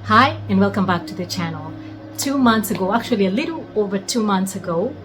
Hi and welcome back to the channel. 2 months ago, actually a little over 2 months ago,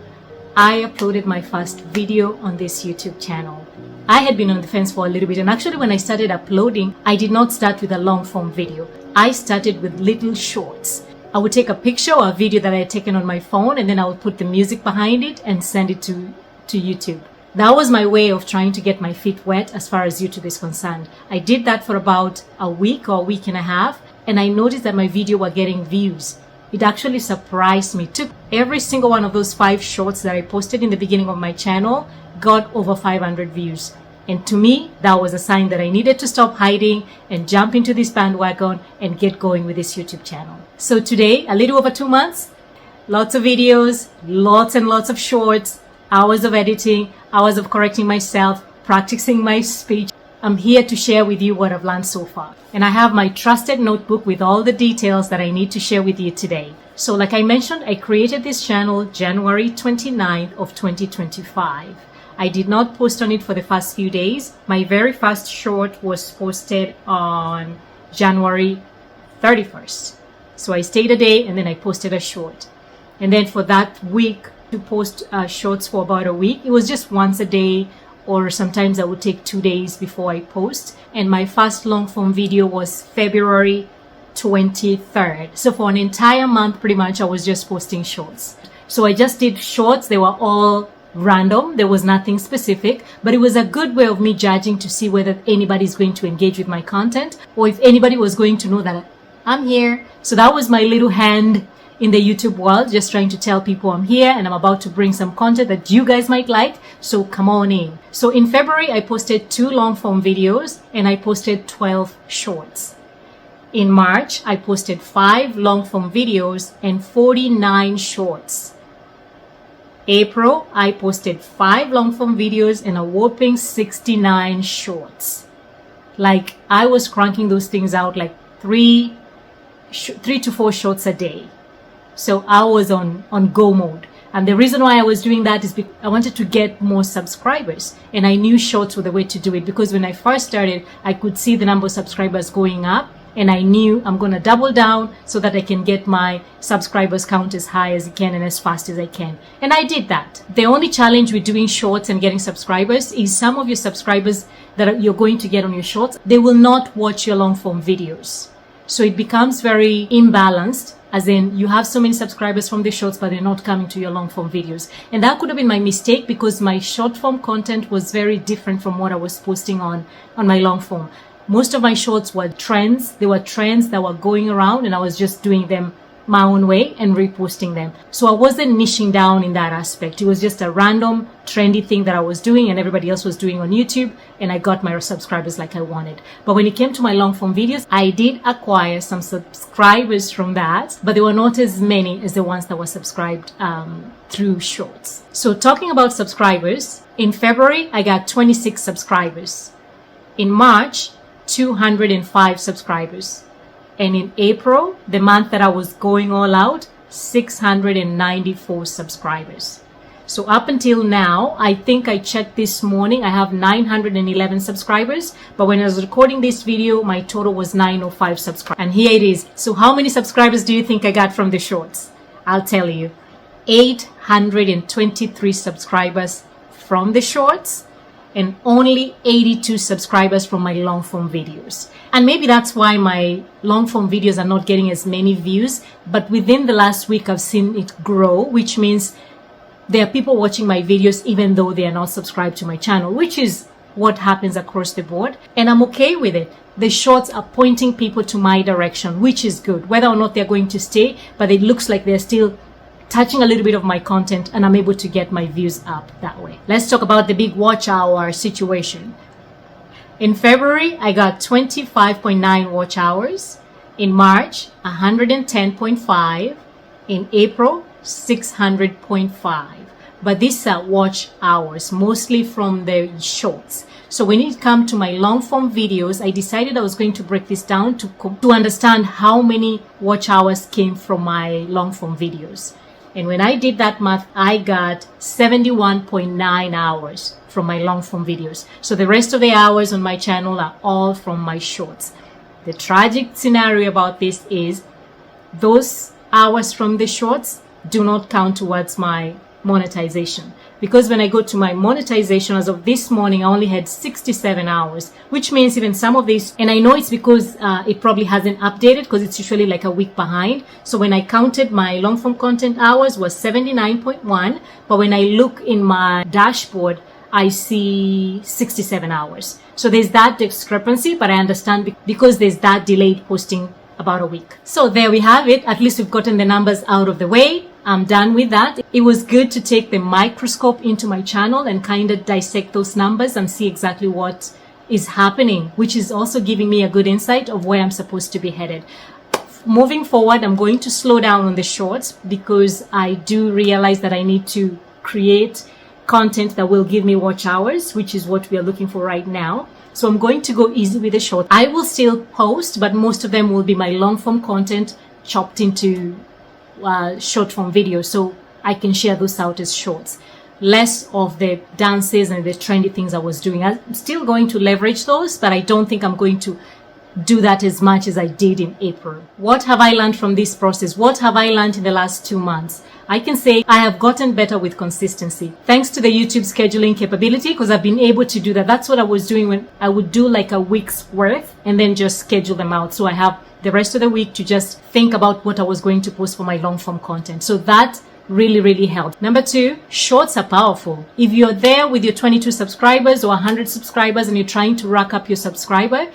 I uploaded my first video on this YouTube channel. I had been on the fence for a little bit, and actually when I started uploading, I did not start with a long form video. I started with little shorts. I would take a picture or a video that I had taken on my phone, and then I would put the music behind it and send it to YouTube. That was my way of trying to get my feet wet as far as YouTube is concerned. I did that for about a week or a week and a half, and I noticed that my video were getting views. It actually surprised me. Took every single one of those 5 shorts that I posted in the beginning of my channel got over 500 views. And to me, that was a sign that I needed to stop hiding and jump into this bandwagon and get going with this YouTube channel. So today, a little over 2 months, lots of videos, lots and lots of shorts, hours of editing, hours of correcting myself, practicing my speech. I'm here to share with you what I've learned so far. And I have my trusted notebook with all the details that I need to share with you today. So like I mentioned, I created this channel January 29th of 2025. I did not post on it for the first few days. My very first short was posted on January 31st. So I stayed a day and then I posted a short. And then for that week, to post shorts for about a week, it was just once a day, or sometimes I would take 2 days before I post. And my first long form video was February 23rd. So for an entire month, pretty much, I was just posting shorts. So I just did shorts. They were all random. There was nothing specific, but it was a good way of me judging to see whether anybody's going to engage with my content or if anybody was going to know that I'm here. So that was my little hand in the YouTube world, just trying to tell people I'm here and I'm about to bring some content that you guys might like. So come on in. So in February, I posted 2 long form videos and I posted 12 shorts. In March, I posted 5 long form videos and 49 shorts. April, I posted 5 long form videos and a whopping 69 shorts. Like I was cranking those things out like 3 to 4 shorts a day. So I was on go mode. And the reason why I was doing that is because I wanted to get more subscribers. And I knew shorts were the way to do it, because when I first started, I could see the number of subscribers going up. And I knew I'm going to double down so that I can get my subscribers count as high as I can and as fast as I can. And I did that. The only challenge with doing shorts and getting subscribers is some of your subscribers that you're going to get on your shorts, they will not watch your long form videos. So it becomes very imbalanced, as in you have so many subscribers from the shorts, but they're not coming to your long form videos. And that could have been my mistake, because my short form content was very different from what I was posting on my long form. Most of my shorts were trends. They were trends that were going around, and I was just doing them my own way and reposting them. So I wasn't niching down in that aspect. It was just a random trendy thing that I was doing and everybody else was doing on YouTube, and I got my subscribers like I wanted. But when it came to my long form videos, I did acquire some subscribers from that, but they were not as many as the ones that were subscribed through shorts. So talking about subscribers, in February, I got 26 subscribers. In March, 205 subscribers. And in April, the month that I was going all out, 694 subscribers. So up until now, I think I checked this morning, I have 911 subscribers. But when I was recording this video, my total was 905 subscribers. And here it is. So how many subscribers do you think I got from the shorts? I'll tell you. 823 subscribers from the shorts, and only 82 subscribers from my long form videos. And maybe that's why my long form videos are not getting as many views, but within the last week I've seen it grow, which means there are people watching my videos even though they are not subscribed to my channel, which is what happens across the board. And I'm okay with it. The shorts are pointing people to my direction, which is good, whether or not they're going to stay, but it looks like they're still touching a little bit of my content, and I'm able to get my views up that way. Let's talk about the big watch hour situation. In February, I got 25.9 watch hours. In March, 110.5. In April, 600.5. But these are watch hours, mostly from the shorts. So when it comes to my long form videos, I decided I was going to break this down to understand how many watch hours came from my long form videos. And when I did that math, I got 71.9 hours from my long form videos. So the rest of the hours on my channel are all from my shorts. The tragic scenario about this is those hours from the shorts do not count towards my monetization. Because when I go to my monetization, as of this morning, I only had 67 hours, which means even some of these, and I know it's because it probably hasn't updated because it's usually like a week behind. So when I counted my long form content hours was 79.1, but when I look in my dashboard, I see 67 hours. So there's that discrepancy, but I understand because there's that delayed posting about a week. So there we have it. At least we've gotten the numbers out of the way. I'm done with that. It was good to take the microscope into my channel and kind of dissect those numbers and see exactly what is happening, which is also giving me a good insight of where I'm supposed to be headed. Moving forward, I'm going to slow down on the shorts because I do realize that I need to create content that will give me watch hours, which is what we are looking for right now. So I'm going to go easy with the short. I will still post, but most of them will be my long form content chopped into short form videos, so I can share those out as shorts. Less of the dances and the trendy things I was doing. I'm still going to leverage those, but I don't think I'm going to do that as much as I did in April. What have I learned from this process? What have I learned in the last 2 months? I can say I have gotten better with consistency thanks to the YouTube scheduling capability, because I've been able to do that. That's what I was doing when I would do like a week's worth and then just schedule them out. So I have the rest of the week to just think about what I was going to post for my long form content. So that really helped. Number 2, shorts are powerful. If you're there with your 22 subscribers or 100 subscribers and you're trying to rack up your subscriber,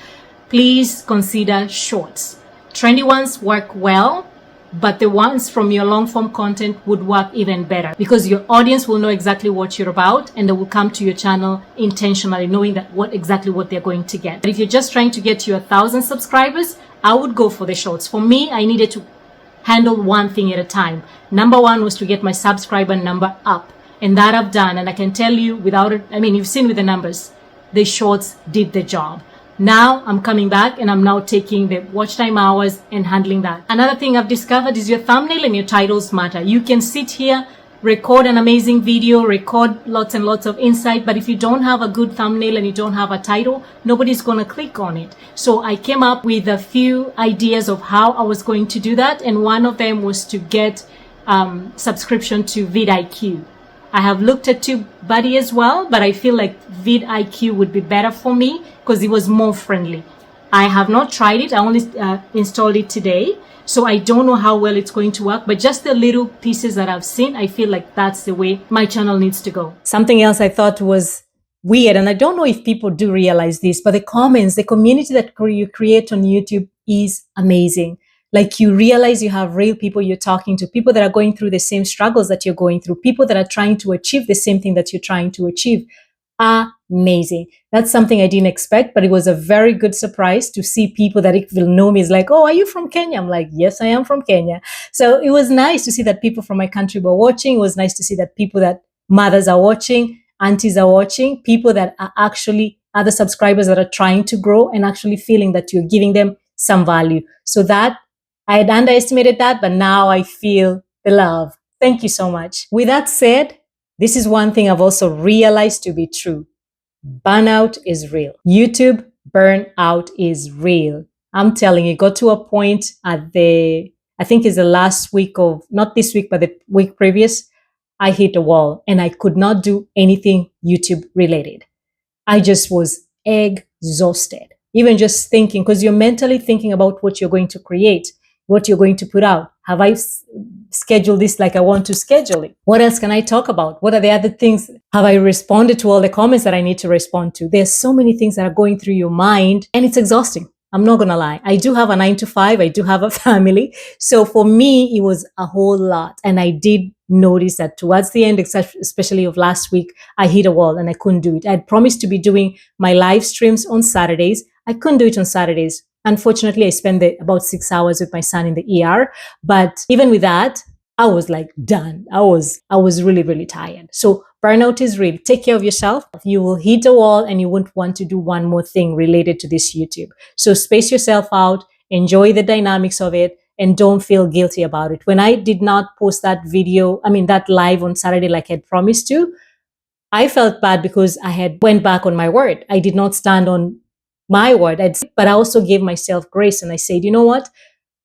please consider shorts. Trendy ones work well, but the ones from your long form content would work even better because your audience will know exactly what you're about and they will come to your channel intentionally knowing that exactly what they're going to get. But if you're just trying to get to 1,000 subscribers, I would go for the shorts. For me, I needed to handle one thing at a time. Number 1 was to get my subscriber number up, and that I've done. And I can tell you without it, I mean, you've seen with the numbers, the shorts did the job. Now I'm coming back and I'm now taking the watch time hours and handling that. Another thing I've discovered is your thumbnail and your titles matter. You can sit here, record an amazing video, record lots and lots of insight, but if you don't have a good thumbnail and you don't have a title, nobody's going to click on it. So I came up with a few ideas of how I was going to do that, and one of them was to get subscription to vidIQ. I have looked at TubeBuddy as well, but I feel like vidIQ would be better for me because it was more friendly. I have not tried it. I only installed it today. So I don't know how well it's going to work, but just the little pieces that I've seen, I feel like that's the way my channel needs to go. Something else I thought was weird, and I don't know if people do realize this, but the comments, the community that you create on YouTube is amazing. Like you realize you have real people you're talking to, people that are going through the same struggles that you're going through, people that are trying to achieve the same thing that you're trying to achieve. Amazing. That's something I didn't expect, but it was a very good surprise to see people that will know me. Is like, oh, are you from Kenya? I'm like, yes, I am from Kenya. So it was nice to see that people from my country were watching. It was nice to see that people that mothers are watching, aunties are watching, people that are actually other subscribers that are trying to grow and actually feeling that you're giving them some value. So that I had underestimated that, but now I feel the love. Thank you so much. With that said, this is one thing I've also realized to be true. Burnout is real. YouTube burnout is real. I'm telling you, it got to a point I think it's the last week of, not this week, but the week previous, I hit a wall and I could not do anything YouTube related. I just was exhausted. Even just thinking, because you're mentally thinking about what you're going to create, what you're going to put out. Have I scheduled this like I want to schedule it? What else can I talk about? What are the other things? Have I responded to all the comments that I need to respond to? There's so many things that are going through your mind and it's exhausting. I'm not going to lie. I do have a 9 to 5. I do have a family. So for me, it was a whole lot. And I did notice that towards the end, especially of last week, I hit a wall and I couldn't do it. I had promised to be doing my live streams on Saturdays. I couldn't do it on Saturdays. Unfortunately, I spent about 6 hours with my son in the ER. But even with that, I was like done. I was really tired. So burnout is real. Take care of yourself. You will hit a wall and you won't want to do one more thing related to this YouTube. So space yourself out, enjoy the dynamics of it, and don't feel guilty about it. When I did not post that that live on Saturday like I had promised to, I felt bad because I had went back on my word. I did not stand on my word, but I also gave myself grace and I said, you know what?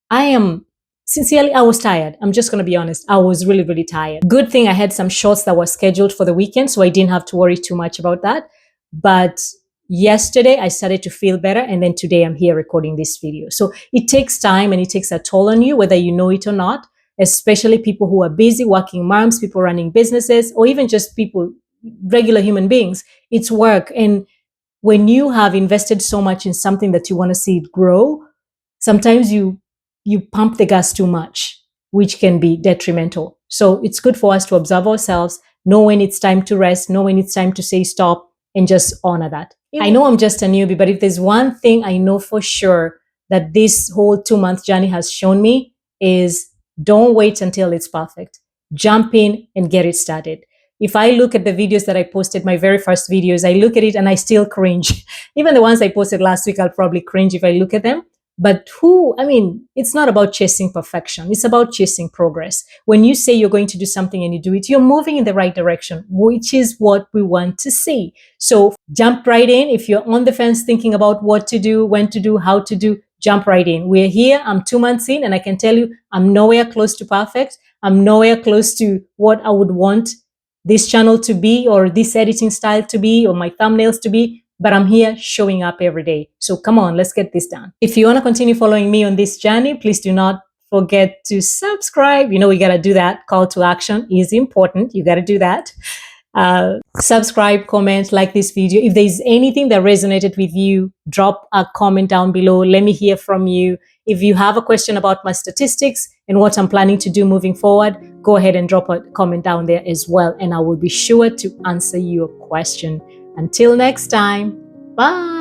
I am sincerely, I was tired. I'm just going to be honest. I was really, really tired. Good thing I had some shots that were scheduled for the weekend, so I didn't have to worry too much about that. But yesterday I started to feel better, and then today I'm here recording this video. So it takes time and it takes a toll on you, whether you know it or not, especially people who are busy, working moms, people running businesses, or even just people, regular human beings. It's work. And when you have invested so much in something that you want to see it grow, sometimes you pump the gas too much, which can be detrimental. So it's good for us to observe ourselves, know when it's time to rest, know when it's time to say stop, and just honor that. I know I'm just a newbie, but if there's one thing I know for sure that this whole 2-month journey has shown me is don't wait until it's perfect. Jump in and get it started. If I look at the videos that I posted, my very first videos, I look at it and I still cringe. Even the ones I posted last week, I'll probably cringe if I look at them. But it's not about chasing perfection. It's about chasing progress. When you say you're going to do something and you do it, you're moving in the right direction, which is what we want to see. So jump right in. If you're on the fence thinking about what to do, when to do, how to do, jump right in. We're here. I'm 2 months in, and I can tell you I'm nowhere close to perfect. I'm nowhere close to what I would want this channel to be, or this editing style to be, or my thumbnails to be, but I'm here showing up every day. So come on, let's get this done. If you want to continue following me on this journey, please do not forget to subscribe. You know, we got to do that. Call to action is important. You got to do that. Subscribe, comment, like this video. If there's anything that resonated with you, drop a comment down below. Let me hear from you. If you have a question about my statistics and what I'm planning to do moving forward, go ahead and drop a comment down there as well, and I will be sure to answer your question. Until next time, bye.